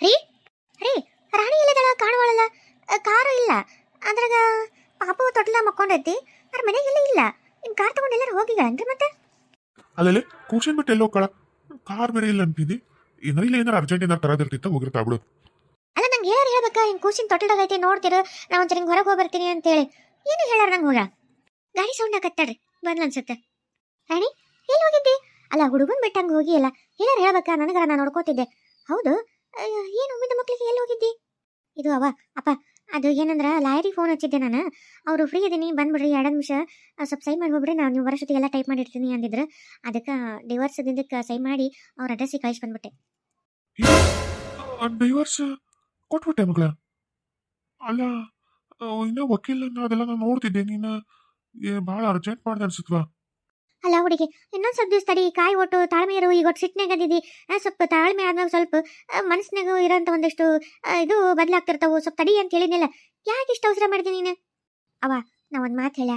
ರೀ ರೀ ರಾಣಿ ಇಲ್ಲದಳ ಕಾಣುವಳಲ್ಲ, ಕಾರು ಇಲ್ಲ ಅದ್ರಾಗ, ಪಾಪು ತೊಟ್ಲ ಮಕ್ಕೊಂಡೈತಿ, ಅದ್ರ ಮನೆಗೆಲ್ಲ ಇಲ್ಲ. ನಿಮ್ ಕಾರ್ ತಗೊಂಡು ಎಲ್ಲರೂ ಹೋಗಿಗಳನ್ರಿ ಮತ್ತೆ? ಅಲ್ಲಲ್ಲಿ ಕೂರ್ಸಿನ್ ಬಿಟ್ಟು ಎಲ್ಲೋ ಕಳ ಕಾರ್ ಬೇರೆ ಇಲ್ಲ ಅಂತಿದ್ದಿ. ಏನಾರ ಅರ್ಜೆಂಟ್ ಏನಾರು ತರದಿರ್ತಿತ್ತ ಹೋಗಿರ್ತಾ ಬಿಡು. ಅಲ್ಲ ನಂಗೆ ಹೇಳಾರ ಹೇಳ್ಬೇಕಾ, ಹಿಂಗೆ ಕೂಸಿನ ತೊಟ್ಟಡಾಗೈತಿ ನೋಡ್ತಿರು, ನಾ ಒಂದ್ಸರಿ ಹಿಂಗೆ ಹೊರಗೆ ಹೋಗಿ ಬರ್ತೀನಿ ಅಂತೇಳಿ. ಏನು ಹೇಳಾರ ನಂಗೆ ಹೋಗ? ಗಾಡಿ ಸೌಂಡ್ ಹಾಕತ್ತಾಡ್ರಿ, ಬಂದ್ಲ ಅನ್ಸುತ್ತೆ. ರಾಣಿ ಎಲ್ಲಿ ಹೋಗಿದ್ದಿ? ಅಲ್ಲ ಹುಡುಗನ್ ಬಿಟ್ಟಂಗೆ ಹೋಗಿ ಅಲ್ಲ, ಹೇಳಾರ ಹೇಳ್ಬೇಕಾ? ನನಗರ ನಾನು ನೋಡ್ಕೋತಿದ್ದೆ. ಹೌದು, ಏನು ಉಮ್ಮಿದ ಮಕ್ಳಿಗೆ ಎಲ್ಲಿ ಹೋಗಿದ್ದಿ? ಇದು ಅಪ್ಪ ಅದು ಏನಂದ್ರೆ ಲಾಯರಿಗೆ ಫೋನ್ ಹಚ್ಚಿದ್ದೆ ನಾನು. ಅವರು ಫ್ರೀ ಇದೀನಿ ಬಂದ್ಬಿಡ್ರಿ, 2 ನಿಮಿಷ ಸ್ವಲ್ಪ ಸೈ ಮಾಡಿ ಹೋಗ್ಬಿಡ್ರಿ, ನಾನು ನೀವು ವರ್ಷತೆಗೆಲ್ಲ ಟೈಪ್ ಮಾಡಿರ್ತೀನಿ ಅಂದಿದ್ರು. ಅದಕ್ಕೆ ಡಿವೋರ್ಸ್ ಇದಕ್ಕೆ ಸೈ ಮಾಡಿ ಅವ್ರ ಅಡ್ರೆಸ್ಸಿಗೆ ಕಳಿಸಿ ಬಂದ್ಬಿಟ್ಟೆ. ಡೈವರ್ಸ್ ಕೊಟ್ಬಿಟ್ಟೆ ಮಗಳ. ಅಲ್ಲ ಇನ್ನ ವಕೀಲನ್ನ ಅದೆಲ್ಲ ನಾನು ನೋಡ್ತಿದ್ದೆ. ನೀನು ಭಾಳ ಅರ್ಜೆಂಟ್ ಮಾಡ್ದೆ ಅನ್ಸುತ್ತವಾ? ಅಲ್ಲ ಹುಡುಗಿ, ಇನ್ನೊಂದು ಸ್ವಲ್ಪ ದಿವಸ ತಡಿ, ಕಾಯಿ ಒಟ್ಟು ತಾಳ್ಮೆ ಇರು. ಈಗ ಒಟ್ಟು ಸಿಟ್ನಾಗ ಅದಿದ್ದಿ, ಸ್ವಲ್ಪ ತಾಳ್ಮೆ ಆದ್ಮೇಲೆ ಸ್ವಲ್ಪ ಮನಸ್ಸಿನಾಗ ಇರೋಂಥ ಒಂದಿಷ್ಟು ಇದು ಬದಲಾಗ್ತಿರ್ತಾವು, ಸ್ವಲ್ಪ ತಡಿ ಅಂತ ಹೇಳಿದ್ನಿಲ್ಲ. ಯಾಕೆ ಇಷ್ಟು ಅವಸರ ಮಾಡಿದ್ದೀನಿ ನೀನು? ನಾ ಒಂದು ಮಾತು ಹೇಳ,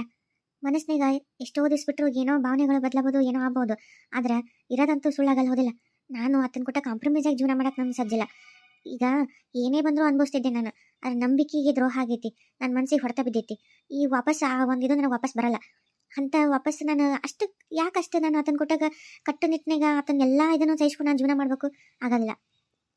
ಮನಸ್ಸಿನಾಗ ಎಷ್ಟೋ ದಿವ್ಸ ಬಿಟ್ಟರು ಏನೋ ಭಾವನೆಗಳು ಬದಲಾಗೋದು, ಏನೋ ಆಗ್ಬೋದು. ಆದ್ರೆ ಇರೋದಂತೂ ಸುಳ್ಳಾಗಲ್ಲ, ಹೋದಿಲ್ಲ. ನಾನು ಆತನ ಕೊಟ್ಟ ಕಾಂಪ್ರಮೈಸ್ ಆಗಿ ಜೀವನ ಮಾಡಕ್ಕೆ ನನಗೆ ಸಜ್ಜಿಲ್ಲ. ಈಗ ಏನೇ ಬಂದರೂ ಅನುಭವಿಸ್ತಿದ್ದೆ ನಾನು. ಅದ್ರ ನಂಬಿಕೆಗೆ ದ್ರೋಹ ಆಗೈತಿ, ನನ್ನ ಮನಸ್ಸಿಗೆ ಹೊಡೆತ ಬಿದ್ದೈತಿ. ಈ ವಾಪಸ್ ಆ ಒಂದಿದು ನನಗೆ ವಾಪಸ್ ಬರಲ್ಲ ಅಂತ. ವಾಪಸ್ ನಾನು ಯಾಕಷ್ಟು ನಾನು ಆತನ ಕೊಟ್ಟಾಗ ಕಟ್ಟುನಿಟ್ಟಿನಾಗ ಆತನೆಲ್ಲ ಇದನ್ನು ಸಹಿಸ್ಕೊಂಡು ನಾನು ಜೀವನ ಮಾಡಬೇಕು ಆಗೋದಿಲ್ಲ.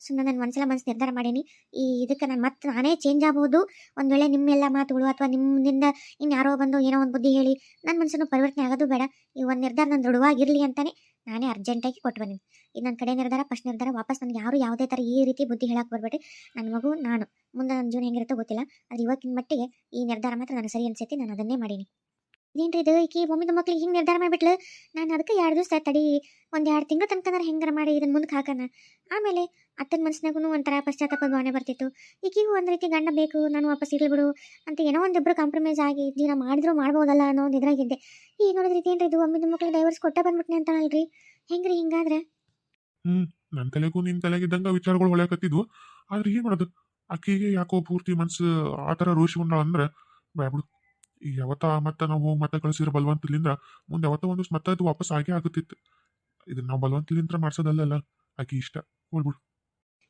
ಸುಮ್ಮನೆ ನಾನು ಮನಸ್ಸು ನಿರ್ಧಾರ ಮಾಡೀನಿ. ಈ ಇದಕ್ಕೆ ನಾನು ಮತ್ತೆ ನಾನೇ ಚೇಂಜ್ ಆಗ್ಬೋದು. ಒಂದು ವೇಳೆ ನಿಮ್ಮೆಲ್ಲ ಮಾತುಗಳು ಅಥವಾ ನಿಮ್ಮಿಂದ ಇನ್ಯಾರೋ ಬಂದು ಏನೋ ಒಂದು ಬುದ್ಧಿ ಹೇಳಿ ನನ್ನ ಮನಸ್ಸನ್ನು ಪರಿವರ್ತನೆ ಆಗೋದು ಬೇಡ. ಈ ಒಂದು ನಿರ್ಧಾರ ನಾನು ದೃಢವಾಗಿರಲಿ ಅಂತಲೇ ನಾನೇ ಅರ್ಜೆಂಟಾಗಿ ಕೊಟ್ಟು ಬಂದೀನಿ. ಇದು ನನ್ನ ಕಡೆ ನಿರ್ಧಾರ, ಫಸ್ಟ್ ನಿರ್ಧಾರ. ವಾಪಸ್ ನನಗೆ ಯಾರು ಯಾವುದೇ ಥರ ಈ ರೀತಿ ಬುದ್ಧಿ ಹೇಳಕ್ಕೆ ಬರಬೇಡಿ. ನನ್ನ ಮಗು ನಾನು ಮುಂದೆ ನನ್ನ ಜೀವನ ಹೆಂಗಿರುತ್ತೋ ಗೊತ್ತಿಲ್ಲ. ಅದು ಇವಾಗಿನ ಮಟ್ಟಿಗೆ ಈ ನಿರ್ಧಾರ ಮಾತ್ರ ನನಗೆ ಸರಿ ಅನಿಸೈತಿ, ನಾನು ಅದನ್ನೇ ಮಾಡೀನಿ. ಇದೇನ್ರಿ ಇದು, ಈಕಿ ಒಮ್ಮಿದ ಮಕ್ಳಿಗೆ ಹಿಂಗೆ ನಿರ್ಧಾರ ಮಾಡಿಬಿಟ್ಲು. ನಾನು ಅದಕ್ಕೆ 2 ದಿವಸ ತಡಿ, ಒಂದು 2 ತಿಂಗಳು ತನಕ ಹೆಂಗಾರ ಮಾಡಿ ಇದನ್ನು ಮುಂದಕ್ಕೆ ಹಾಕೋಣ. ಆಮೇಲೆ ಅತ್ತನ ಮನಸ್ಸಿನಾಗೂ ಒಂಥರ ಪಶ್ಚಾತ್ತಾಪ ಭಾವನೆ ಬರ್ತಿತ್ತು. ಈಕಿಗೂ ಒಂದು ರೀತಿ ಗಂಡ ಬೇಕು, ನಾನು ವಾಪಸ್ ಇರ್ಲಿಬಿಡು ಅಂತ ಏನೋ ಒಂದಿಬ್ಬರು ಕಾಂಪ್ರಮೈಸ್ ಆಗಿ ಜೀವನ ಮಾಡಿದ್ರು ಮಾಡ್ಬೋದಲ್ಲ ಅನ್ನೋ ಒಂದು ಇದ್ರಾಗಿದ್ದೆ. ಈಗ ನೋಡಿದ್ರಿ ಏನ್ರಿ ಇದು, ಒಮ್ಮಿದ ಮಕ್ಳಿಗೆ ಡೈವರ್ಸ್ ಕೊಟ್ಟ ಬಂದ್ಬಿಟ್ನೆ ಅಂತಾಳಲ್ರಿ, ಹೆಂಗ್ರಿ ಹಿಂಗಾದ್ರೆ? ನನ್ನ ತಲೆಗೂ ನಿನ್ನ ತಲೆಗಿದ್ದಂಗ ವಿಚಾರಗಳು ಹೊಳೆಯಕತ್ತಿದ್ವು. ಆದ್ರೆ ಏನ್ ಮಾಡೋದು, ಆಕೆಗೆ ಯಾಕೋ ಪೂರ್ತಿ ಮನ್ಸು ಆ ಥರ ರೋಷಿಕೊಂಡಾಳ ಅಂದ್ರೆ ಬ್ಯಾಬಿಡು. ಈಗ ಯಾವತ್ತ ಮತ್ತೆ ನಾವು ಮತ್ತೆ ಕಳಿಸಿರೋ ಬಲವಂತಲಿಂದ ಮುಂದೆ ಯಾವತ್ತ ಒಂದು ಮತ್ತೆ ಅದು ವಾಪಸ್ ಆಗೇ ಆಗುತ್ತಿತ್ತು. ಇದನ್ನ ನಾವು ಬಲವಂತಲಿಂದ ಮಾಡ್ಸೋದಲ್ಲ, ಆಕೆ ಇಷ್ಟ. ಹೋಗ್ಬಿಡು.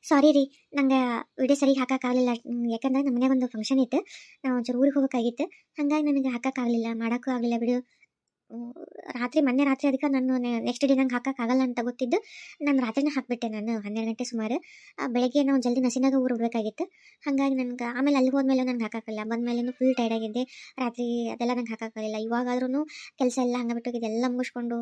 ಸಾರಿ ರೀ, ನಂಗೆ ವಿಡಿಯೋ ಸರಿಗೆ ಹಾಕೋಕ್ಕಾಗಲಿಲ್ಲ. ಯಾಕಂದ್ರೆ ನಮ್ಮ ಮನೆಯಾಗ ಒಂದು ಫಂಕ್ಷನ್ ಇತ್ತು, ನಾವು ಒಂಚೂರು ಊರಿಗೆ ಹೋಗೋಕ್ಕಾಗಿತ್ತು. ಹಾಗಾಗಿ ನನಗೆ ಹಾಕೋಕ್ಕಾಗಲಿಲ್ಲ, ಮಾಡೋಕ್ಕೂ ಆಗಲಿಲ್ಲ ವಿಡಿಯೋ. ಮೊನ್ನೆ ರಾತ್ರಿ ಅದಕ್ಕೆ ನಾನು ನೆಕ್ಸ್ಟ್ ಡೇ ನಂಗೆ ಹಾಕೋಕ್ಕಾಗಲ್ಲ ಅಂತ ಗೊತ್ತಿದ್ದು ನಾನು ರಾತ್ರಿನೇ ಹಾಕಿಬಿಟ್ಟೆ. ನಾನು 12 ಗಂಟೆ ಸುಮಾರು. ಬೆಳಗ್ಗೆ ನಾವು ಜಲ್ದಿ ನಸಿನಾಗ ಊರು ಬಿಡಬೇಕಾಗಿತ್ತು. ಹಾಗಾಗಿ ನನಗೆ ಆಮೇಲೆ ಅಲ್ಲಿ ಹೋದ್ಮೇಲೆ ನಂಗೆ ಹಾಕೋಕ್ಕಾಗಲ್ಲ, ಬಂದಮೇಲೆ ಫುಲ್ ಟೈರ್ಡ್ ಆಗಿದ್ದೆ. ರಾತ್ರಿ ಅದೆಲ್ಲ ನಂಗೆ ಹಾಕೋಕ್ಕಾಗಲಿಲ್ಲ. ಇವಾಗಾದ್ರೂ ಕೆಲಸ ಎಲ್ಲ ಹಂಗೆ ಬಿಟ್ಟು ಇದೆಲ್ಲ ಮುಗಿಸ್ಕೊಂಡು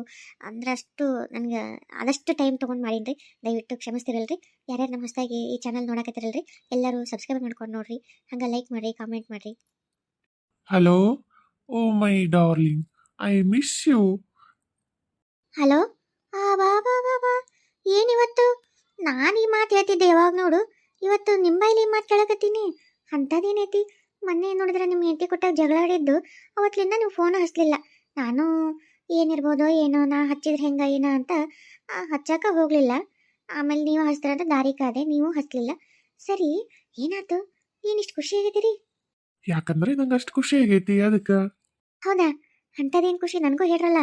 ಅಂದ್ರೆ ಅಷ್ಟು ನನಗೆ ಆದಷ್ಟು ಟೈಮ್ ತೊಗೊಂಡು ಮಾಡೀನಿ. ದಯವಿಟ್ಟು ಕ್ಷಮಿಸ್ತಿರಲ್ರಿ. ಯಾರ್ಯಾರು ನಮ್ಮ ಹೊಸದಾಗಿ ಈ ಚಾನಲ್ ನೋಡಕತ್ತಿರಲ್ರಿ, ಎಲ್ಲರೂ ಸಬ್ಸ್ಕ್ರೈಬ್ ಮಾಡ್ಕೊಂಡು ನೋಡ್ರಿ, ಹಂಗೆ ಲೈಕ್ ಮಾಡಿರಿ, ಕಾಮೆಂಟ್ ಮಾಡಿರಿ. Hello, oh my darling, I miss you. Hello, ಬಾ ಬಾ ಬಾ ಬಾ. ಏನಿವತ್ತು ನಾನು ಈ ಮಾತು ಹೇಳ್ತಿದ್ದೆ ಯಾವಾಗ ನೋಡು, ಇವತ್ತು ನಿಮ್ಮ ಬಾಯಲ್ಲಿ ಈ ಮಾತು ಕೇಳಕತ್ತೀನಿ. ಅಂಥದ್ದೇನೈತಿ? ಮೊನ್ನೆ ನೋಡಿದ್ರೆ ನಿಮ್ಮ ಹೆಂಡತಿ ಕೊಟ್ಟಾಗ ಜಗಳ ಆಡಿದ್ದು, ಅವತ್ತಿಂದ ನೀವು ಫೋನ್ ಹಚ್ಚಲಿಲ್ಲ. ನಾನು ಏನಿರ್ಬೋದೋ ಏನೋ, ನಾ ಹಚ್ಚಿದ್ರೆ ಹೆಂಗ ಏನೋ ಅಂತ ಹಚ್ಚಕ್ಕೆ ಹೋಗಲಿಲ್ಲ. ಆಮೇಲೆ ನೀವು ಹಚ್ತಿರಂತ ದಾರಿ ಕಾದೆ, ನೀವು ಹಚ್ಚಲಿಲ್ಲ. ಸರಿ, ಏನಾಯ್ತು? ಏನಿಷ್ಟು ಖುಷಿ ಆಗಿದ್ದೀರಿ? ಯಾಕಂದ್ರೆ ನಂಗೆ ಅಷ್ಟು ಖುಷಿ ಆಗೈತಿ ಅದಕ್ಕೆ. ಹೌದಾ? ಅಂಥದ್ದೇನು ಖುಷಿ ನನಗೂ ಹೇಳ್ರಲ್ಲ.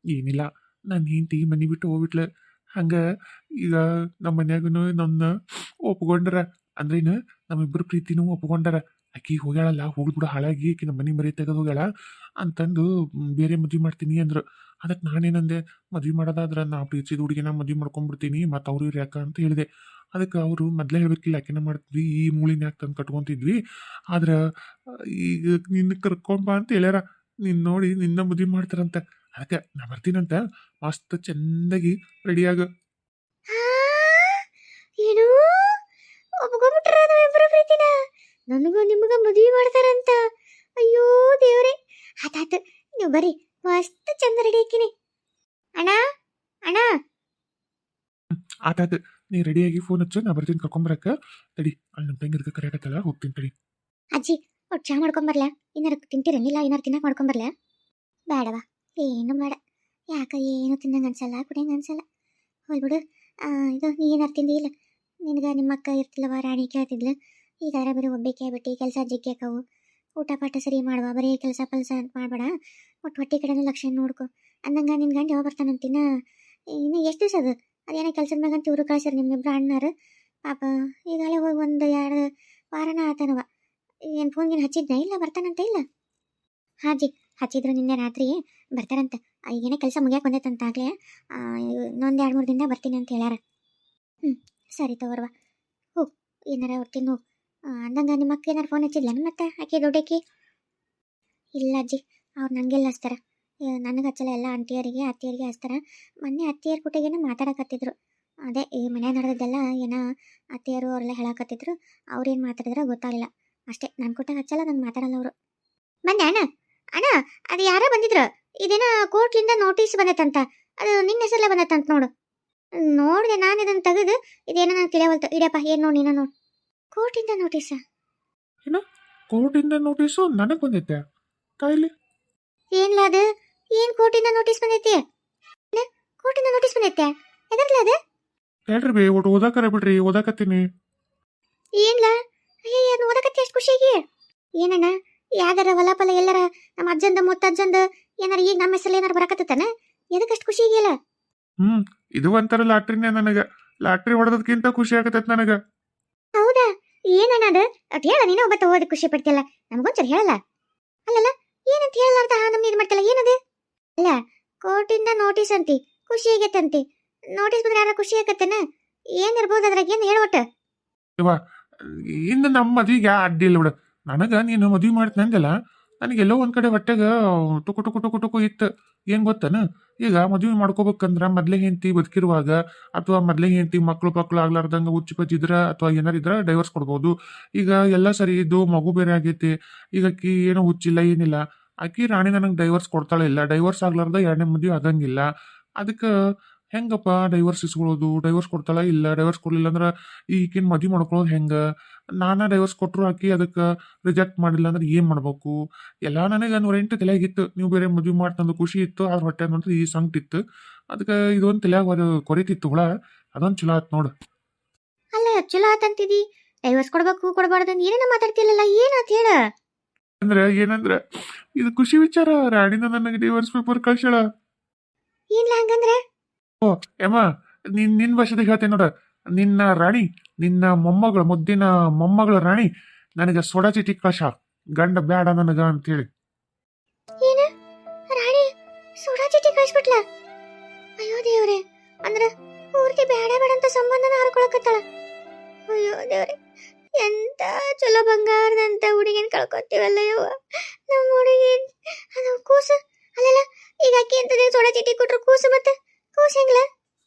ಏನಿಲ್ಲ, ನನ್ನ ಹೆಂಡತಿ ಮನೆ ಬಿಟ್ಟು ಹೋಗ್ಬಿಟ್ಲೆ. ಹಂಗ ಈಗ ನಮ್ಮ ಮನ್ಯಾಗೂ ನನ್ನ ಒಪ್ಕೊಂಡ್ರ, ಅಂದ್ರೇನು ನಮ್ಮಿಬ್ಬರು ಪ್ರೀತಿನೂ ಒಪ್ಕೊಂಡಾರ. ಆಕಿ ಹೋಗ್ಯಾಳಲ್ಲ, ಹೋಗ್ಬಿಡು ಹಾಳಾಗಿ, ಆಕಿ ನಮ್ಮ ಮನೆ ಮರಿ ತೆಗೆದು ಹೋಗ್ಯಾಳ ಅಂತಂದು ಬೇರೆ ಮದ್ವೆ ಮಾಡ್ತೀನಿ ಅಂದ್ರು. ಅದಕ್ಕೆ ನಾನೇನಂದೆ, ಮದ್ವೆ ಮಾಡೋದಾದ್ರೆ ನಾ ಪ್ರೀತಿಸಿದ ಹುಡುಗಿನ ಮದ್ವೆ ಮಾಡ್ಕೊಂಡ್ಬಿಡ್ತೀನಿ, ಮತ್ತು ಅವ್ರು ಇವ್ರು ಯಾಕ ಅಂತ ಹೇಳಿದೆ. ಅದಕ್ಕೆ ಅವರು ಮೊದಲೇ ಹೇಳ್ಬೇಕಿಲ್ಲ, ಆಕೆನ ಮಾಡ್ತಿದ್ವಿ, ಈ ಮೂಳಿನ ಯಾಕೆ ತಂದು ಕಟ್ಕೊತಿದ್ವಿ. ಆದ್ರೆ ಈಗ ನಿನ್ನ ಕರ್ಕೊಂಬ ಅಂತ ಹೇಳ್ಯಾರ. ನೀನು ನೋಡಿ ನಿನ್ನ ಮದ್ವೆ ಮಾಡ್ತಾರಂತ. ಅದಕ್ಕೆ ನಾ ಬರ್ತೀನಂತ, ಮಸ್ತ್ ಚಂದಾಗಿ ರೆಡಿಯಾಗ. ಏನು ಒಪ್ಕೊಂಡ್ಬಿಟ್ರ ನಾವಿಬ್ಬರ ಪ್ರೀತಿನ? ನನಗೂ ನಿಮಗ ಮದುವೆ ಮಾಡ್ತಾರಂತ? ಅಯ್ಯೋ ದೇವ್ರೆ! ಆತಾತು, ನೀವು ಬರ್ರಿ, ಮಸ್ತ್ ಚಂದ ರೆಡಿ ಹಾಕಿನಿ. ಅಣ್ಣ ಅಣ್ಣ, ಆತಾತ, ನೀ ರೆಡಿಯಾಗಿ ಫೋನ್ ಹಚ್ಚು, ನಾ ಬರ್ತೀನಿ ಕರ್ಕೊಂಬರಕ್ಕ. ತಡಿ, ಅಲ್ಲಿ ನಮ್ಮ ತಂಗಿರ್ಗ ಕರೆಯಕತ್ತಲ್ಲ, ಹೋಗ್ತೀನಿ ತಡಿ. ಅಜ್ಜಿ ಒಟ್ಟು ಚಾ ಮಾಡ್ಕೊಂಬರ್ಲ? ಏನಾರು ತಿಂತೀರನಿಲ್ಲ? ಏನಾರು ತಿನ್ನಕ್ಕೆ ಮಾಡ್ಕೊಂಬರ್ಲ? ಬೇಡವಾ, ಏನು ಬೇಡ. ಯಾಕೆ ಏನು ತಿನ್ನಂಗೆ ಅನ್ಸಲ್ಲ, ಕುಡಿಯಂಗೆ ಅನ್ಸಲ್ಲ. ಹೋಗ್ಬಿಡು. ಇದು ನೀ ಏನಾರು ತಿಂದಿ ಇಲ್ಲ? ನಿನಗೆ ನಿಮ್ಮ ಅಕ್ಕ ಇರ್ತಿಲ್ಲವ, ರಾಣಿ ಕೇಳ್ತಿದ್ಲು. ಈಗಾದ್ರೆ ಬರೀ ಒಬ್ಬಕ್ಕೆ ಆಗ್ಬಿಟ್ಟು ಕೆಲಸ ಜಿಕ್ಕೆ ಹಾಕವು. ಊಟ ಪಾಠ ಸರಿ ಮಾಡುವ, ಬರೀ ಕೆಲಸ ಪಲ್ಸ ಮಾಡಬೇಡ. ಒಟ್ಟು ಹೊಟ್ಟೆ ಕಡೆನೂ ಲಕ್ಷಣ ನೋಡ್ಕೊ. ಅಂದಂಗೆ ನಿನ್ನ ಗಂಡ ಯಾವಾಗ ಬರ್ತಾನಂತಿನ? ಇನ್ನು ಎಷ್ಟು ದಿವಸ ಅದು? ಅದೇನೋ ಕೆಲಸದ ಮ್ಯಾಗಂತ ಇವರು ಕಳ್ಸ್ಯಾರ ನಿಮ್ಮಿಬ್ರು ಅಣ್ಣಾರು. ಪಾಪ ಈಗಾಗಲೇ ಹೋಗಿ ಒಂದು 2 ವಾರನ ಆತನವ. ಏನು ಫೋನ್ಗೇನು ಹಚ್ಚಿದ್ನ ಇಲ್ಲ ಬರ್ತಾನಂತ ಇಲ್ಲ? ಹಾಜಿ ಹಚ್ಚಿದ್ರು ನಿನ್ನೆ ರಾತ್ರಿ ಬರ್ತಾರಂತ. ಈಗೇನೇ ಕೆಲಸ ಮುಗಿಯಕ್ಕೆ ಬಂದೈತಂತ ಆಗಲೇ. ಇನ್ನೊಂದು 2-3 ದಿನದಾಗ ಬರ್ತೀನಿ ಅಂತ ಹೇಳ್ಯಾರ. ಹ್ಞೂ ಸರಿ ತಗೋರ್ವ, ಹೋಗು ಏನಾರ ಹೊರ್ತೀನಿ ಹೋಗು. ಅಂದಂಗೆ ನಿಮ್ಮ ಅಕ್ಕ ಏನಾರು ಫೋನ್ ಹಚ್ಚಿದ್ಲೇನು ಮತ್ತೆ ಆಕೆ ದೊಡ್ಡಕ್ಕಿ? ಇಲ್ಲ ಅಜ್ಜಿ, ಅವ್ರು ನನಗೆಲ್ಲ ಹಚ್ತಾರ, ನನಗೆ ಹಚ್ಚಲ್ಲ, ಎಲ್ಲ ಆಂಟಿಯರಿಗೆ ಅತ್ತಿಯರಿಗೆ ಹಚ್ತಾರ. ಮೊನ್ನೆ ಅತ್ತಿಯರ ಕುಟಿಗೇನೆ ಮಾತಾಡಕತ್ತಿದ್ರು. ಅದೇ ಈ ಮನೆ ನಡೆದದ್ದೆಲ್ಲ ಏನೋ ಅತ್ತಿಯರು ಅವರೆಲ್ಲ ಹೇಳಕತ್ತಿದ್ರು. ಅವ್ರೇನು ಮಾತಾಡಿದ್ರೆ ಗೊತ್ತಾಗಲಿಲ್ಲ ಅಷ್ಟೇ. ನನ್ನ ಕುಟಾಗ ಹಚ್ಚಲ್ಲ, ನಾನು ಮಾತಾಡಲ್ಲ ಅವರು. ಬಂದೆ ಅಣ್ಣ. ಅಣ್ಣ ಅದು ಯಾರೋ ಬಂದಿದ್ರು, ಇದೇನೋ ಕೋರ್ಟ್ಲಿಂದ ನೋಟಿಸ್ ಬಂದೈತಂತ, ಅದು ನಿನ್ನ ಹೆಸರಲ್ಲೇ ಬಂದೈತಂತ ನೋಡು. ನೋಡಿದೆ ನಾನು, ಇದನ್ನು ತೆಗೆದು ಇದೇನೋ ನಾನು ತಿಳಿಯವಲ್ತು. ಇಡಪ್ಪ ಏನು ನೋಡಿ ನೀನು ನೋಡು. ಕೋರ್ಟಿಂದ ನೋಟಿಸ? ಏನು ಕೋರ್ಟಿಂದ ನೋಟಿಸು ನನಗೆ ಬಂದೈತೆ ಕಾಯಿಲೆ? ಏನ್ಲ ಅದು? ಏನು ಕೋರ್ಟಿಂದ ನೋಟಿಸ್ ಬಂದೈತಿ? ಕೋರ್ಟಿಂದ ನೋಟಿಸ್ ಬಂದೈತೆ ಎದರ್ಲ ಅದು? ಹೇಳ್ರಿ ಬೇ, ಒಟ್ಟು ಓದಾಕರ ಬಿಡ್ರಿ, ಓದಾಕತ್ತೀನಿ. ಏನ್ಲ? ಅಯ್ಯ ಓದಕತ್ತಿ ಅಷ್ಟು ಖುಷಿಯಾಗಿ? ಏನಣ್ಣ ಯಾವ್ದಾರ ಹೊಲ ಫಲ ಎಲ್ಲಾರ ನಮ್ಮ ಅಜ್ಜಂದ ಮುತ್ತಜ್ಜಂದ ಏನಾರ ಈಗ ನಮ್ಮ ಹೆಸರಲ್ಲಿ ಏನಾರ ಬರಕತ್ತಾನ? ಎದಕ್ಕಷ್ಟು ಖುಷಿ ಆಗಿಲ್ಲ? ಇದು ಒಂಥರ ಲಾಟ್ರಿನೇ ನನಗೆ. ಲಾಟ್ರಿ ಹೊಡೆದಕ್ಕಿಂತ ಖುಷಿ ಆಗತೈತೆ ನನಗೆ. ಹೌದಾ? ಏನಣ್ಣ ಅದು? ಅಟ್ ಹೇಳ, ನೀನು ಒಬ್ಬ ಓದಿ ಖುಷಿ ಪಡ್ತಿಯಲ್ಲ, ನಮಗೊಂಚೂರು ಹೇಳಲ್ಲ. ಅಲ್ಲಲ್ಲ ಏನಂತ ಹೇಳಲಾರ್ದ ನಮ್ಗೆ ಇದು ಮಾಡ್ತಿಲ್ಲ, ಏನದು? ಅಲ್ಲ ಕೋರ್ಟಿಂದ ನೋಟಿಸ್ ಅಂತಿ, ಖುಷಿ ಆಗೈತಂತಿ. ನೋಟಿಸ್ ಬಂದ್ರೆ ಯಾರ ಖುಷಿ ಆಗತ್ತೇನ? ಏನಿರ್ಬೋದು ಅದ್ರಾಗ, ಏನು ಹೇಳೋಟ? ಇನ್ನು ನಮ್ಮ ಮದುವೆಗೆ ಅಡ್ಡಿಲ್ಲ ಬಿಡು. ನನಗೆ ನೀನು ಮದುವೆ ಮಾಡ್ತೀನಿ ಅಂದಲ್ಲ, ನನಗೆಲ್ಲೋ ಒಂದು ಕಡೆ ಹೊಟ್ಟೆಗೆ ಟುಕು ಟುಕು ಟುಕು ಟುಕು ಇತ್ತು. ಏನು ಗೊತ್ತನ, ಈಗ ಮದುವೆ ಮಾಡ್ಕೋಬೇಕಂದ್ರೆ ಮೊದಲೇ ಹೆಂಡತಿ ಬದುಕಿರುವಾಗ, ಅಥವಾ ಮೊದಲೇ ಹೆಂಡತಿ ಮಕ್ಕಳು ಆಗ್ಲಾರ್ದಂಗೆ ಹುಚ್ಚು ಪಚ್ಚಿದ್ರ ಅಥವಾ ಏನಾರಿದ್ರೆ ಡೈವರ್ಸ್ ಕೊಡ್ಬೋದು. ಈಗ ಎಲ್ಲ ಸರಿ ಇದ್ದು ಮಗು ಬೇರೆ ಆಗೈತಿ, ಈಗ ಆಕಿ ಏನೋ ಹುಚ್ಚಿಲ್ಲ ಏನಿಲ್ಲ, ಆಕಿ ರಾಣಿ ನನಗೆ ಡೈವರ್ಸ್ ಕೊಡ್ತಾಳೆ ಇಲ್ಲ, ಡೈವರ್ಸ್ ಆಗ್ಲಾರ್ದ 2ನೇ ಮದುವೆ ಆಗಂಗಿಲ್ಲ. ಅದಕ್ಕೆ ಹೆಂಗಪ್ಪ ಡೈವರ್ಸ್ ಇಸ್ಕೊಳ್ಳೋದು? ಡೈವರ್ಸ್ ಕೊಡ್ತಾಳ ಇಲ್ಲ, ಡೈವರ್ಸ್ ಕೊಡಲಿಲ್ಲ ಅಂದ್ರೆ ಈಗಿನ ಮದುವೆ ಮಾಡ್ಕೊಳ್ಳೋದು ಹೆಂಗೆ? ನಾನಾ ಡೈವರ್ಸ್ ಕೊಟ್ಟರು ಆಕಿ ಅದಕ್ಕೆ ರಿಜೆಕ್ಟ್ ಮಾಡಿಲ್ಲ ಅಂದ್ರೆ ಏನು ಮಾಡ್ಬೇಕು? ಎಲ್ಲ ನನಗೆ 108 ತಲೆಯಾಗಿತ್ತು. ನೀವು ಬೇರೆ ಮದುವೆ ಮಾಡ್ತಂದು ಖುಷಿ ಇತ್ತು, ಆದ್ರೆ ಹೊಟ್ಟೆ ಅಂದ್ರೆ ಈ ಸಂಕಟಿತ್ತು. ಅದಕ್ಕೆ ಇದೊಂದು ತಲೆಯಾಗ ಕೊರಿತಿತ್ತು ಹುಳ. ಅದೊಂದು ಚಲೋ ಆಯ್ತು ನೋಡು. ಅಲ್ಲ ಚಲೋ ಆತಂತಿದಿ, ಡೈವರ್ಸ್ ಕೊಡ್ಬೇಕು ಕೊಡಬಾರ್ದು ಅಂತ ಏನೇನ ಮಾತಾಡ್ತಿಲ್ಲಲ್ಲ, ಏನಾತ್ ಹೇಳ? ಏನಂದ್ರೆ ಇದು ಖುಷಿ ವಿಚಾರ. ರಾಣಿನ ನನಗೆ ಡೈವರ್ಸ್ ಪೇಪರ್ ಕಳ್ಸ್ಯಾಳ. ಏನ್ಲ ಹಂಗಂದ್ರೆ? ಏಮ್ಮ, ನಿನ್ನ ಭಾಷೆದಾಗ ಹೇಳ್ತೇನೆ ನೋಡ. ನಿನ್ನ ರಾಣಿ, ನಿನ್ನ ಮೊಮ್ಮಗಳು, ಮುದ್ದಿನ ಮೊಮ್ಮಗಳ ರಾಣಿ ನನಗೆ ಸೋಡಾ ಚೀಟಿ ಕಳ್ಸ್ಯಾಳ, ಗಂಡ ಬ್ಯಾಡ ನನಗ ಅಂತೇಳಿ. ಏನ ರಾಣಿ ಸೋಡಾ ಚೀಟಿ ಕಳಿಸ್ಬಿಟ್ಲ? ಅಯ್ಯೋ ದೇವ್ರೆ, ಅಂದ್ರ ಊರಿಗೆ ಬೇಡ ಬೇಡ ಅಂತ ಸಂಬಂಧನ ಹರ್ಕೊಳಕತ್ತಾಳ. ಅಯ್ಯೋ ದೇವ್ರೆ, ಎಂತ ಚಲೋ ಬಂಗಾರದಂತ ಹುಡುಗಿನ ಕಳ್ಕೊತೀವಲ್ಲ ಯವ್ವ. ನಮ್ಮ ಹುಡುಗಿ ಅದು ಕೂಸು ಅಲ್ಲಲ್ಲ, ಈಗ ಅಕ್ಕಿ ಅಂತ ಸೋಡಾ ಚೀಟಿ ಕೊಟ್ರು ಕೂಸು, ಮತ್ತೆ ಕೂಸು ಹೆಂಗ್ಲ?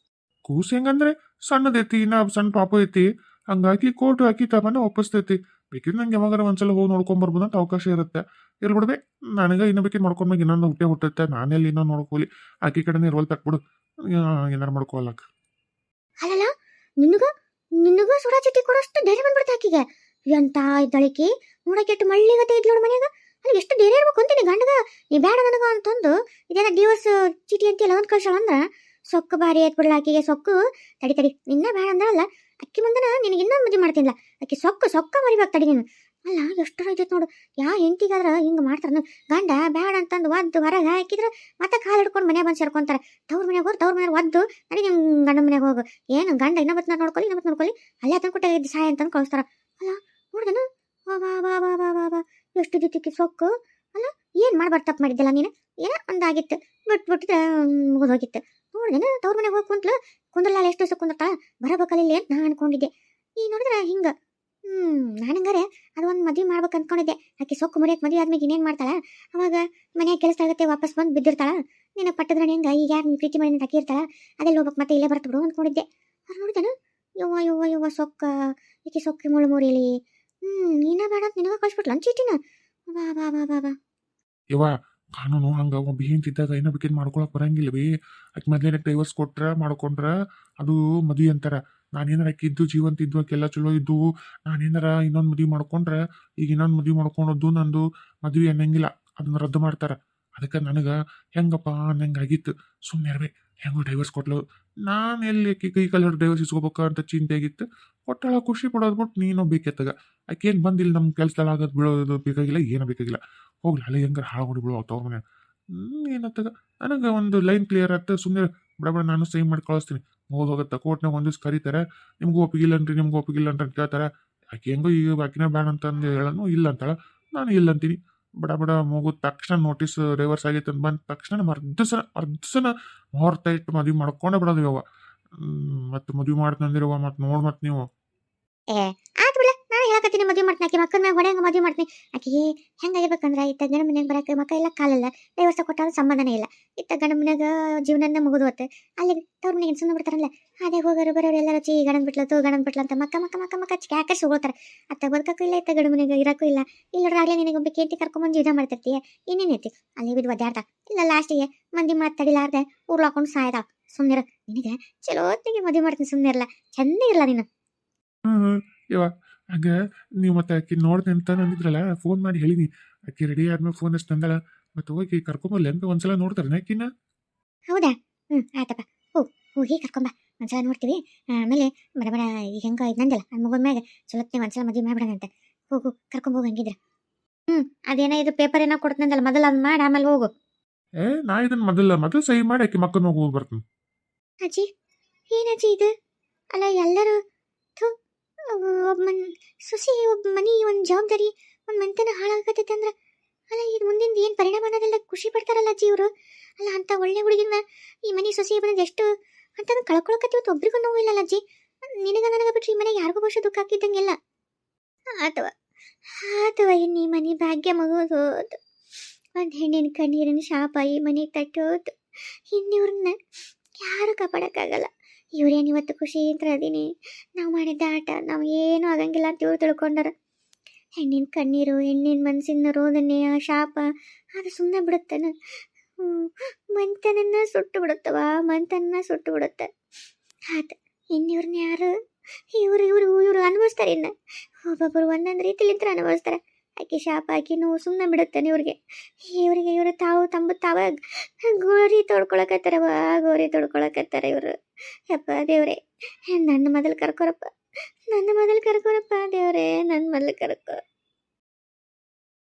ಕೂಸು ಹೆಂಗಂದ್ರೆ ಸಣ್ಣದೈತಿ, ಇನ್ನ ಸಣ್ಣ ಪಾಪ ಐತಿ, ಹಂಗಾಗಿ ಕೋರ್ಟ್ ಹಾಕಿ ತಮ್ಮನ್ನ ಒಪ್ಪಿಸ್ತೈತಿ. ಬೇಕಿದ್ರೆ ನಂಗೆ ಯಾವಾಗಾರ ಒಂದ್ಸಲ ಹೋಗಿ ನೋಡ್ಕೊಂಬರ್ಬೋದು ಅಂತ ಅವಕಾಶ ಇರುತ್ತೆ. ಇರ್ಬಿಡ್ಬೇ, ನನಗೆ ಇನ್ನ ಬೇಕಿದ್ ಮಾಡ್ಕೊಂಡ್ಬೇಕು, ಇನ್ನೊಂದು ಹುಟ್ಟುತ್ತೆ. ನಾನೆಲ್ಲಿ ಇನ್ನೊಂದು ನೋಡ್ಕೊಲಿ, ಆಕಿ ಕಡೆನೇ ಇರೋಲ್ ತಕ್ಬಿಡು, ಏನಾರು ಮಾಡ್ಕೊಳಕ್. ಅಲ್ಲಲ್ಲ ನಿನಗ ಸೋಡಾ ಚೀಟಿ ಕೊಡೋಷ್ಟು ಧೈರ್ಯ ಬಂದ್ಬಿಡ್ತ ಆಕಿಗೆ. ಎಂತ ಇದ್ದಳಿಕೆ ನೋಡಕ್ಕೆ ಎಷ್ಟು ಮಳ್ಳಿಗತೆ ಇದ್ಲು ಮನ್ಯಾಗ. ಅಲ್ಲಿ ಎಷ್ಟು ಧೈರ್ಯ ಇರ್ಬೇಕು ಅಂತೀನಿ ಗಂಡಗ. ನೀ ಬೇಡ ನನಗ ಅಂತಂದು ಇದೇನ ಡಿವೋರ್ಸ್ ಚೀಟಿ ಅಂತೆಲ್ಲ ಒಂದು ಕಳ್ಸಳ ಅಂದ್ರ ಸೊಕ್ಕು ಭಾರಿ ಆಯ್ತು ಬಿಡ್ಲ ಆಕಿಗೆ. ಸೊಕ್ಕು ತಡಿ ನಿನ್ನ ಬೇಡ ಅಂದ್ರಲ್ಲ, ಅಕ್ಕಿ ಮುಂದನ ನಿನಗೆ ಇನ್ನೊಂದು ಮದುವೆ ಮಾಡ್ತೀನಿಲ್ಲ, ಆಕಿ ಸೊಕ್ಕ ಮರಿಬೇಕು ತಡಿ ನೀನು. ಅಲ್ಲ ಎಷ್ಟು ಐತೈತೆ ನೋಡು, ಯಾ ಹೆಂಡತಿಗಾದ್ರ ಹಿಂಗೆ ಮಾಡ್ತಾರ. ಗಂಡ ಬೇಡ ಅಂತಂದು ಒದ್ದು ಹೊರಗೆ ಹಾಕಿದ್ರೆ ಮತ್ತೆ ಕಾಲು ಹಿಡ್ಕೊಂಡು ಮನೆ ಬಂದು ಸೇರ್ಕೊಂತಾರೆ. ತವ್ರ ಮನೆಗೆ ಹೋಗಿ ತವ್ರ ಮನೆಯವ್ರು ಒದ್ದು ನಡಿ ನಿಮ್ಮ ಗಂಡ ಮನೆಗೆ ಹೋಗು, ಏನು ಗಂಡ ಇನ್ನೊಬ್ಬತ್ನ ನೋಡ್ಕೊಳ್ಳಿ ಅಲ್ಲೇ ಅದನ್ನ ಕೊಟ್ಟ ಇದ್ದು ಸಾಯ ಅಂತಂದು ಕಳಿಸ್ತಾರ. ಅಲ್ಲ ನೋಡ್ದನ, ವಾ ವಾ ವಾ ವಾ ವಾ ವಾ ವಾ ಎಷ್ಟು ದಿತ್ತಿಕ್ಕಿ ಸೊಕ್ಕು. ಅಲ್ಲ ಏನು ಮಾಡ್ಬಾರ್ದು, ತಪ್ಪು ಮಾಡಿದ್ದಿಲ್ಲ ನೀನು, ಏನೋ ಒಂದಾಗಿತ್ತು ಬಿಟ್ಬಿಟ್ಟಿದ್ರೆ ಮುಗಿದೋಗಿತ್ತು. ನೋಡ್ದೇನ ತವ್ರ ಮನೆಗೆ ಹೋಗಿ ಕುಂದ್ರಲ್ಲ, ಎಷ್ಟು ದಿವಸ ಕುಂದಿರ್ತಾಳ, ಬರಬೇಕಲ್ಲಿ ಅಂತ ನಾನು ಅನ್ಕೊಂಡಿದ್ದೆ. ಈ ನೋಡಿದ್ರೆ ಹಿಂಗೆ ನಾನಂಗಾರೆ ಅದು ಒಂದು ಮದುವೆ ಮಾಡ್ಬೇಕು ಅಂದ್ಕೊಂಡಿದ್ದೆ. ಆಕೆ ಸೊಕ್ಕು ಮುರಿಯಕ್ಕೆ ಮದುವೆ ಆದ್ಮೇಲೆ ಇನ್ನೇನು ಮಾಡ್ತಾಳ, ಅವಾಗ ಮನೆಯಾಗ ಕೆಲಸ ಆಗುತ್ತೆ, ವಾಪಸ್ ಬಂದು ಬಿದ್ದಿರ್ತಾಳ. ನಿನ್ನ ಪಟ್ಟದ್ರಣ ಹೆಂಗೆ ಈಗ ಯಾರು ನೀನು ಪ್ರೀತಿ ಮಾಡಿ ಹಾಕಿರ್ತಾಳ, ಅದೆಲ್ಲ ಹೋಗ್ಬೇಕು, ಮತ್ತೆ ಇಲ್ಲೇ ಬರ್ತು ಬಿಡು ಅಂದ್ಕೊಂಡಿದ್ದೆ. ಅದು ನೋಡಿದೆನು, ಯವ್ವ ಸೊಕ್ಕ, ಈಕೆ ಸೊಕ್ಕಿ ಮುಳು ಮುರಿಯಲಿ. ನೀನ ಬೇಡ ಅಂತ ನಿನಗ ಕಳ್ಸ್ಬಿಟ್ಲ ಚೀಟಿನ. ಬಾ ಬಾ ಬಾ ಬಾ ಬಾ ಯವ್ವ, ಕಾನೂನು ಹಂಗ ಒಬ್ಬ ಹೆಂತಿದ್ದಾಗ ಏನೋ ಬೇಕಿದ್ ಮಾಡ್ಕೊಳಕ್ ಬರಂಗಿಲ್ವೇ. ಆಕೆ ಮೊದ್ಲೇನೆ ಡೈವರ್ಸ್ ಕೊಟ್ರ ಮಾಡ್ಕೊಂಡ್ರ ಅದು ಮದುವೆ ಅಂತಾರ. ನಾನೇನಾರ ಆಕಿದ್ದು ಜೀವಂತ ಇದ್ದು ಆಕೆಲ್ಲ ಚಲೋ ಇದ್ದು ನಾನೇನಾರ ಇನ್ನೊಂದು ಮದುವೆ ಮಾಡ್ಕೊಂಡ್ರೆ, ಈಗ ಇನ್ನೊಂದು ಮದುವೆ ಮಾಡ್ಕೊಳೋದು ನಂದು ಮದುವೆ ಅನ್ನಂಗಿಲ್ಲ, ಅದನ್ನ ರದ್ದು ಮಾಡ್ತಾರ. ಅದಕ್ಕೆ ನನಗೆ ಹೆಂಗಪ್ಪ ಅನ್ನಂಗಾಗಿತ್ತು. ಸುಮ್ಮನೆ ಇರ್ಬೇಕು, ಹೆಂಗೋ ಡೈವರ್ಸ್ ಕೊಟ್ಲು. ನಾನು ಎಲ್ಲಿ ಆಕಿ ಕೈ ಕಾಲು ಹಿಡಿದು ಡೈವರ್ಸ್ ಇಸ್ಕೋಬೇಕ ಅಂತ ಚಿಂತೆ ಆಗಿತ್ತು. ಕೊಟ್ಟಳ ಖುಷಿ ಪಡೋದು ಬಿಟ್ಟು ನೀನು ಬೇಕೆತ್ತಗ ಆಕೇನು ಬಂದಿಲ್ಲ, ನಮ್ಮ ಕೆಲಸದಲ್ಲಿ ಆಗೋದು ಬೀಳೋದು ಬೇಕಾಗಿಲ್ಲ, ಏನೂ ಬೇಕಾಗಿಲ್ಲ. ಹೋಗ್ಲಿ ಅಲ್ಲ ಹೆಂಗಾರ ಹಾಳು ಬಿಡು ಅವ್ರ ಮನೆ. ಏನತ್ತಗ ನನಗೆ ಒಂದು ಲೈನ್ ಕ್ಲಿಯರ್ ಆಯ್ತು. ಸುಮ್ಮನೆ ಬಡ ಬಡ ನಾನು ಸೈನ್ ಮಾಡಿ ಕಳಿಸ್ತೀನಿ. ಹೋಗಿ ಹೋಗುತ್ತೆ ಕೋರ್ಟ್ನಾಗ ಒಂದು ದಿವ್ಸ ಕರೀತಾರೆ. ನಿಮ್ಗೂ ಒಪ್ಪಿಗಿಲ್ಲ ಅನ್ರಿ, ನಿಮ್ಗೂ ಒಪ್ಪಿಗಿಲ್ಲ ಅಂತ ಕೇಳ್ತಾರೆ. ಆಕೆ ಹೆಂಗೋ ಈಗ ಆಕಿನ ಬ್ಯಾಡ ಅಂತಂದು ಹೇಳನು ಇಲ್ಲ ಅಂತಾಳ. ನಾನು ಇಲ್ಲ ಅಂತೀನಿ. ಬಡ ಬಡ ಮುಗಿದ ತಕ್ಷಣ ನೋಟಿಸ್ ಡೈವರ್ಸ್ ಆಗೈತೆ ಅಂತ ಬಂದ ತಕ್ಷಣ ಅರ್ಧಸನ ಮುಹೂರ್ತ ಇಟ್ಟು ಮದುವೆ ಮಾಡ್ಕೊಂಡೇ ಬಿಡೋದು ಯವ್ವ. ಮತ್ತೆ ಮದುವೆ ಮಾಡ್ತಂದಿರವ್ವ, ಮತ್ತೆ ನೋಡಿ ಮತ್ತೆ ನೀವು. ಏ ಆತು ಬಿಡ, ನಾನು ಹೇಳಕತ್ತೀನಿ ಮದುವೆ ಮಾಡ್ತೀನಿ. ಆಕೆ ಮಕ್ಕಳ ಮ್ಯಾಗ ಹೊಡೆಯಂಗ ಮದುವೆ ಮಾಡ್ತೀನಿ. ಆಕೆಗೆ ಹೆಂಗಾಗಿರ್ಬೇಕಂದ್ರೆ ಇತ್ತ ಗಂಡ ಮನ್ಯಾಗ ಬರಕ್ಕೆ ಮಕ್ಕ ಇಲ್ಲ ಕಾಲಲ್ಲ, ಡೈವರ್ಸ ಕೊಟ್ಟಾಗ ಸಂಬಂಧನೇ ಇಲ್ಲ. ಇತ್ತ ಗಂಡ ಮನ್ಯಾಗ ಜೀವನನ ಮುಗಿದು ಹೊತ್ತೆ ಅಲ್ಲಿ ತವ್ರ ಮನೆಗೆ ಸುಮ್ಮನೆ ಬಿಡ್ತಾರಲ್ಲ. ಅದೇ ಹೋಗೋರು ಬರೋರು ಎಲ್ಲರೂ ಚೀ ಗಂಡನ್ ಬಿಟ್ಲತ್ತು ಗಂಡನ್ ಬಿಟ್ಲ ಅಂತ ಮಕ್ಕ ಮಕ್ಕ ಮಕ್ಕ ಮಕ್ಕ ಕ್ಯಾಕರ್ಸ್ ಹೋಗ್ತಾರೆ. ಅತ್ತ ಬದುಕಕ್ಕೂ ಇಲ್ಲ, ಇತ್ತ ಗಂಡ ಮನೆಗೆ ಇರಕ್ಕೂ ಇಲ್ಲ. ಇಲ್ಲರ ಆಗ್ಲೇ ನಿನಗೆ ಒಬ್ಬ ಕೇಂತಿ ಕರ್ಕೊಂಬಂದು ಯುದ್ಧ ಮಾಡ್ತಿರ್ತೀಯ. ಇನ್ನೇನೈತಿ ಅಲ್ಲಿ ಬಿದ್ದು ಒದ್ದಾಡ್ದ ಇಲ್ಲ ಲಾಸ್ಟಿಗೆ ಮಂದಿ ಮಾತಾಡಿಲಾರ್ದೆ ಉರ್ಲಾಕೊಂಡು ಸಾಯ್ದ. ಸುಮ್ಮನಿರ, ನಿನಗೆ ಚಲೋತ್ನಿಗೆ ಮದುವೆ ಮಾಡ್ತೀನಿ, ಸುಮ್ಮನಿರಲ್ಲ, ಚಂದಾಗಿರಲ್ಲ ನೀನು. ಯವ್ವ ಹಂಗ ನೀವು ಮತ್ತೆ ಆಕಿ ನೋಡ್ತೀನಿ ಅಂತ ಅಂದಿದ್ರಲ್ಲ, ಫೋನ್ ಮಾಡಿ ಹೇಳಿನಿ. ಆಕಿ ರೆಡಿ ಆದ್ಮೇಲೆ ಫೋನ್ ಅಷ್ಟು ತಂದಳ. ಮತ್ತೆ ಹೋಗಿ ಕರ್ಕೊಂಬರ್ಲಿ ಅಂತ ಒಂದ್ಸಲ ನೋಡ್ತಾರೆ ಆಕಿನ. ಹೌದಾ? ಆಯ್ತಪ್ಪ, ಹೋಗಿ ಕರ್ಕೊಂಬ, ಒಂದ್ಸಲ ನೋಡ್ತೀವಿ. ಆಮೇಲೆ ಬಡ ಬಡ ಈಗ ಹೆಂಗ ಇದ್ನಂದಲ್ಲ ನನ್ನ ಮಗನ ಮ್ಯಾಗ ಚಲೋತ್ನೇ ಒಂದ್ಸಲ ಮದುವೆ ಮಾಡ್ಬಿಡಂತೆ. ಹೋಗು ಕರ್ಕೊಂಬೋಗು ಹಂಗಿದ್ರೆ. ಅದೇನೋ ಇದು ಪೇಪರ್ ಏನೋ ಕೊಡ್ತಂದಲ್ಲ, ಮೊದಲು ಅದನ್ನ ಮಾಡಿ ಆಮೇಲೆ ಹೋಗು. ನಾ ಇದನ್ನ ಮೊದಲು ಸಹಿ ಮಾಡಿ ಆಕಿ ಮಕ್ಕನ ಹೋಗಿ ಬರ್ತೀನಿ. ಅಜ್ಜಿ, ಏನಜ್ಜಿ ಇದು? ಅಲ್ಲ ಎಲ್ಲರೂ ಒಬ್ಬ ಸೊಸಿ, ಒಬ್ಬ ಮನಿ, ಒಂದು ಜವಾಬ್ದಾರಿ, ಒಂದು ಮನೆತನ ಹಾಳಾಗತ್ತೈತೆ ಅಂದ್ರೆ ಅಲ್ಲ ಇದು ಮುಂದಿಂದ ಏನು ಪರಿಣಾಮ ಅನ್ನೋದೆಲ್ಲ ಖುಷಿ ಪಡ್ತಾರಲ್ಲ ಅಜ್ಜಿ ಇವರು. ಅಲ್ಲ ಅಂತ ಒಳ್ಳೆ ಹುಡುಗಿನ ಈ ಮನೆ ಸೊಸಿ ಬಂದು ಎಷ್ಟು ಅಂತ ಕಳ್ಕೊಳಕತ್ತಿ, ಇವತ್ತು ಒಬ್ರಿಗೂ ನೋವು ಇಲ್ಲಲ್ಲ ಅಜ್ಜಿ. ನಿನಗ ನನಗ ಬಿಟ್ರೆ ಈ ಮನೆಗೆ ಯಾರಿಗೂ ಬಹುಶಃ ದುಃಖ ಹಾಕಿದ್ದಂಗೆಲ್ಲ. ಅಥವಾ ಅಥವಾ ಇನ್ನು ಈ ಮನೆ ಭಾಗ್ಯ ಮಗೋದು, ಒಂದು ಹೆಣ್ಣಿನ ಕಣ್ಣೀರಿನ ಶಾಪ ಈ ಮನೆಗೆ ತಟ್ಟೋದು. ಇನ್ನಿವ್ರನ್ನ ಯಾರು ಕಾಪಾಡೋಕ್ಕಾಗಲ್ಲ. ಇವ್ರೇನು ಇವತ್ತು ಖುಷಿ ಅಂತ ಅದೀನಿ, ನಾವು ಮಾಡಿದ್ದ ಆಟ ನಾವು ಏನೂ ಆಗಂಗಿಲ್ಲ ಅಂತ ಇವ್ರು ತಿಳ್ಕೊಂಡಾರ. ಹೆಣ್ಣಿನ ಕಣ್ಣೀರು, ಹೆಣ್ಣಿನ ಮನಸ್ಸಿನ ರೋದನೆ, ಆ ಶಾಪ ಅದು ಸುಮ್ಮನೆ ಬಿಡುತ್ತೇನೆ. ಮಂತನನ್ನ ಸುಟ್ಟು ಬಿಡುತ್ತವ, ಮಂತನ್ನ ಸುಟ್ಟು ಬಿಡುತ್ತೆ. ಆತು, ಇನ್ನಿವ್ರನ್ನ ಯಾರು ಇವರು ಅನುಭವಿಸ್ತಾರೆ. ಇನ್ನು ಒಬ್ಬೊಬ್ಬರು ಒಂದೊಂದು ರೀತಿಲಿಂತ ಅನುಭವಿಸ್ತಾರೆ. ಆಕೆ ಶಾಪ ಆಕೆ ನೋವು ಸುಮ್ಮನೆ ಬಿಡುತ್ತೇನೆ ಇವರು ತಾವು ತಾವ ಗೋರಿ ತೊಡ್ಕೊಳಕತ್ತಾರವ, ಗೋರಿ ತೊಡ್ಕೊಳಕತ್ತಾರ ಇವರು. ಯಪ್ಪ ದೇವ್ರೆ, ನನ್ನ ಮೊದಲು ಕರ್ಕೊರಪ್ಪ ದೇವ್ರೆ, ನನ್ನ ಮೊದಲು ಕರ್ಕೊ.